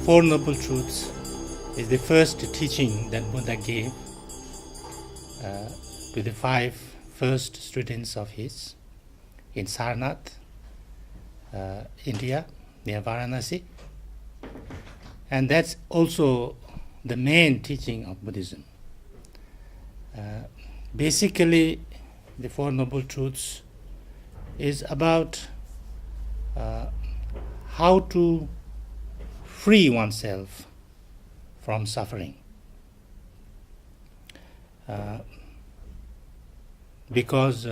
Four Noble Truths is the first teaching that Buddha gave to the five first students of his in Sarnath, India, near Varanasi. And that's also the main teaching of Buddhism. Basically, the Four Noble Truths is about how to free oneself from suffering. Because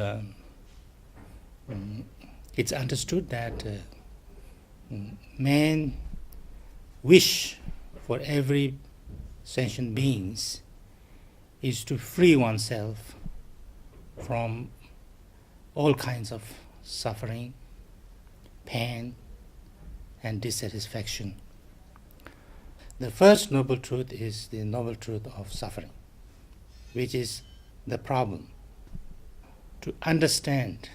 it's understood that man wish for every sentient beings is to free oneself from all kinds of suffering, pain, and dissatisfaction. The first noble truth is the noble truth of suffering, which is the problem. To understand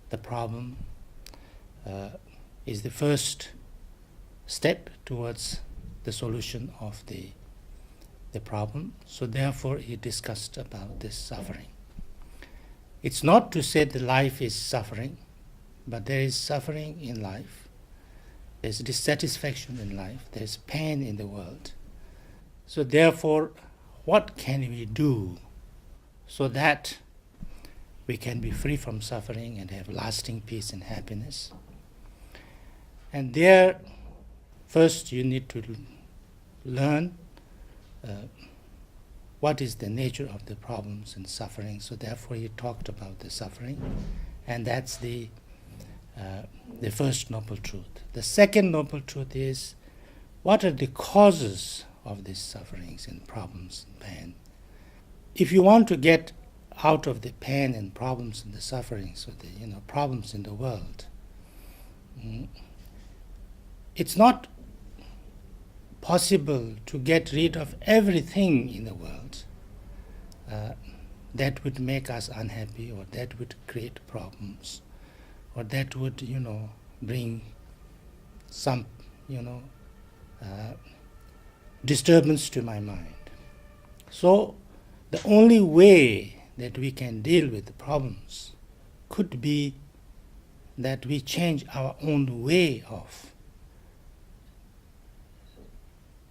the problem is the first step towards the solution of the problem. So therefore he discussed about this suffering. It's not to say that life is suffering, but there is suffering in life. There's dissatisfaction in life. There's pain in the world. So therefore, what can we do so that we can be free from suffering and have lasting peace and happiness? And there, first you need to learn what is the nature of the problems and suffering. So therefore he talked about the suffering, and that's the first noble truth. The second noble truth is, what are the causes of these sufferings and problems and pain? If you want to get out of the pain and problems and the sufferings or the problems in the world, it's not possible to get rid of everything in the world that would make us unhappy, or that would create problems, or that would bring some disturbance to my mind. So the only way that we can deal with the problems could be that we change our own way of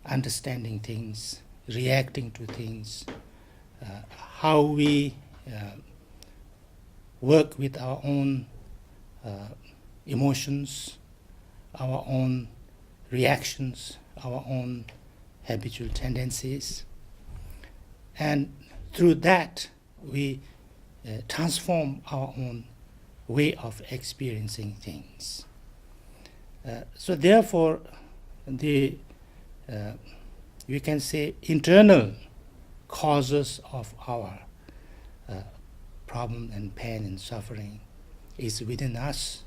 understanding things, reacting to things, how we work with our own emotions, our own reactions, our own habitual tendencies. And through that, we transform our own way of experiencing things. So therefore, we can say internal causes of our problem and pain and suffering is within us,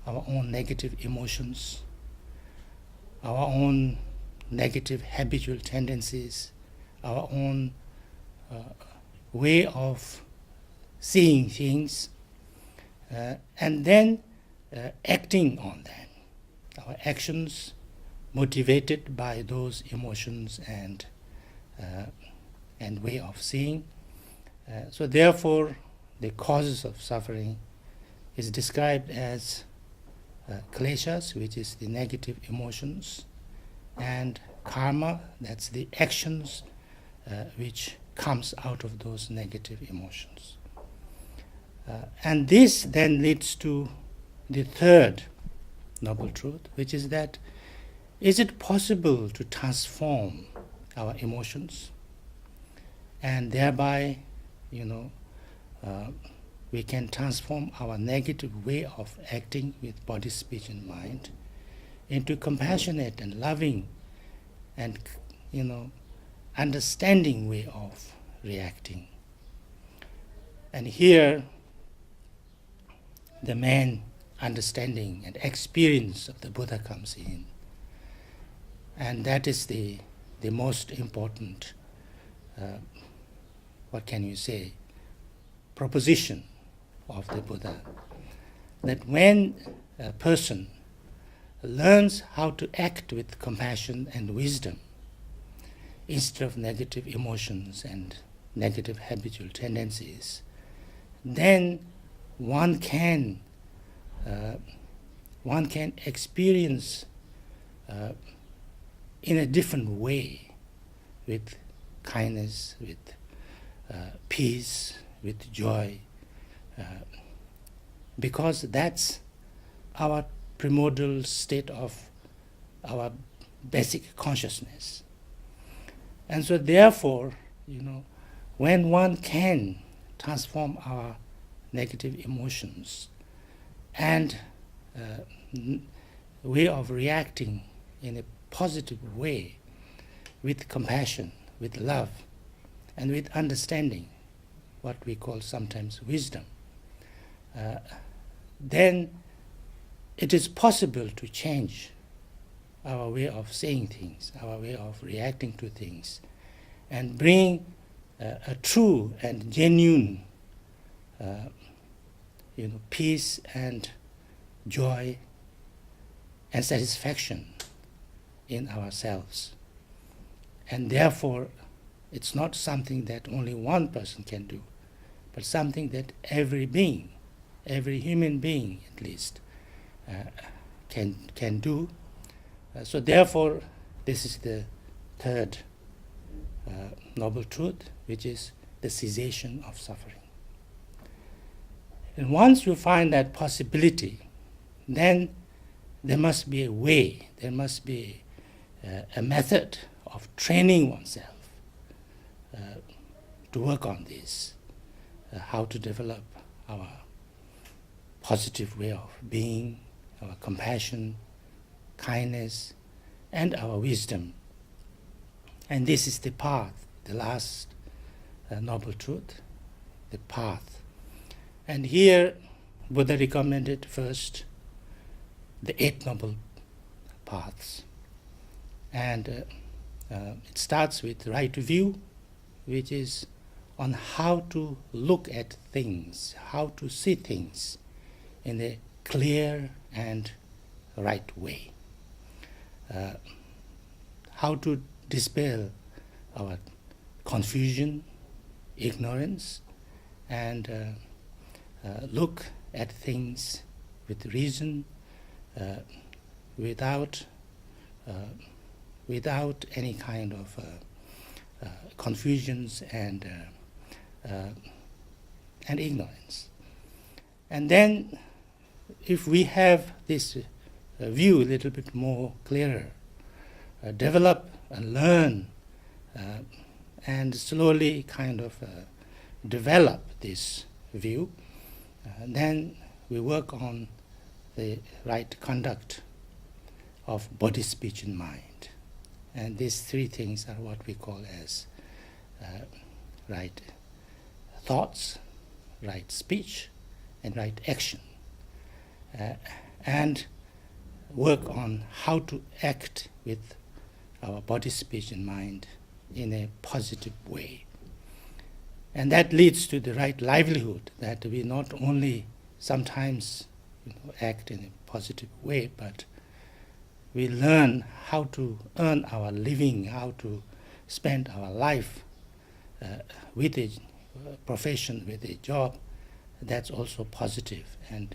our own negative emotions, our own negative habitual tendencies, our own way of seeing things, and then acting on that. Our actions motivated by those emotions and way of seeing. So therefore, the causes of suffering is described as kleshas, which is the negative emotions, and karma, that's the actions which comes out of those negative emotions. And this then leads to the third noble truth, which is that, is it possible to transform our emotions, and thereby we can transform our negative way of acting with body, speech, and mind into compassionate and loving and understanding way of reacting. And here the main understanding and experience of the Buddha comes in, and that is the most important proposition of the Buddha, that when a person learns how to act with compassion and wisdom instead of negative emotions and negative habitual tendencies, then one can experience in a different way, with kindness, with peace, with joy, because that's our primordial state of our basic consciousness. And so therefore, when one can transform our negative emotions and way of reacting in a positive way, with compassion, with love, and with understanding, what we call sometimes wisdom, then it is possible to change our way of saying things, our way of reacting to things, and bring a true and genuine peace and joy and satisfaction in ourselves. And therefore, it's not something that only one person can do, but something that every being, every human being at least, can do. So therefore, this is the third noble truth, which is the cessation of suffering. And once you find that possibility, then there must be a way, there must be a method of training oneself to work on this, how to develop our positive way of being, our compassion, kindness, and our wisdom. And this is the path, the last noble truth, the path. And here Buddha recommended first the 8 noble paths. And it starts with right view, which is on how to look at things, how to see things in a clear and right way. How to dispel our confusion, ignorance, and look at things with reason, without any kind of confusions and ignorance. And then, if we have this view a little bit more clearer, develop and learn, and slowly kind of develop this view, then we work on the right conduct of body, speech, and mind. And these 3 things are what we call as right thoughts, right speech, and right action. And work on how to act with our body, speech, and mind in a positive way. And that leads to the right livelihood, that we not only sometimes act in a positive way, but we learn how to earn our living, how to spend our life with a profession, with a job that's also positive and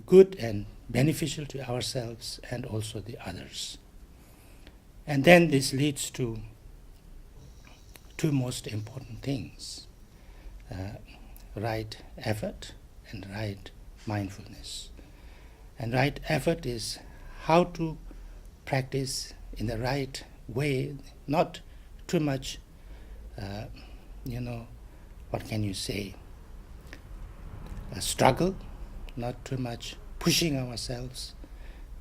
good and beneficial to ourselves and also the others. And then this leads to 2 most important things, right effort and right mindfulness. And right effort is how to practice in the right way, not too much, what can you say, a struggle, not too much pushing ourselves,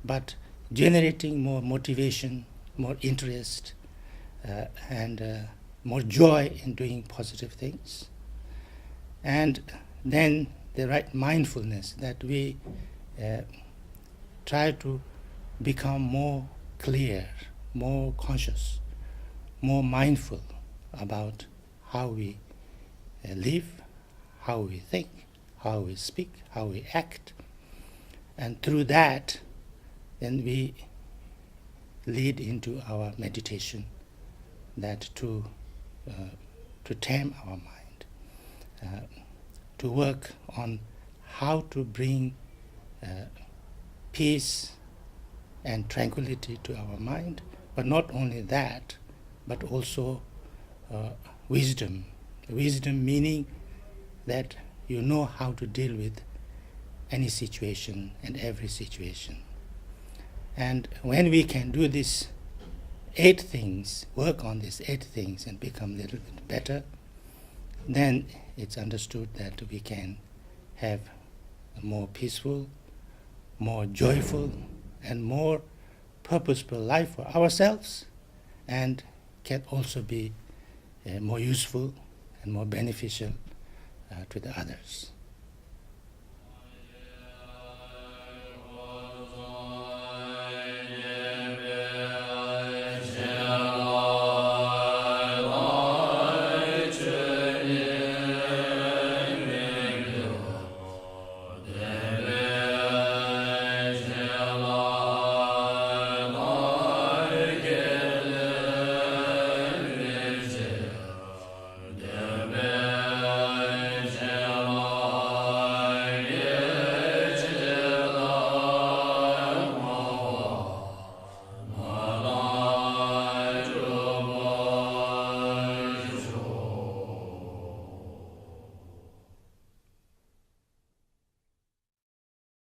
but generating more motivation, more interest, and more joy in doing positive things. And then the right mindfulness, that we try to become more clear, more conscious, more mindful about how we live, how we think, how we speak, how we act. And through that, then we lead into our meditation, that to tame our mind, to work on how to bring peace and tranquility to our mind, but not only that, but also wisdom. Wisdom meaning that you know how to deal with any situation and every situation. And when we can do these 8 things, work on these 8 things and become a little bit better, then it's understood that we can have a more peaceful, more joyful, and more purposeful life for ourselves, and can also be more useful and more beneficial to the others.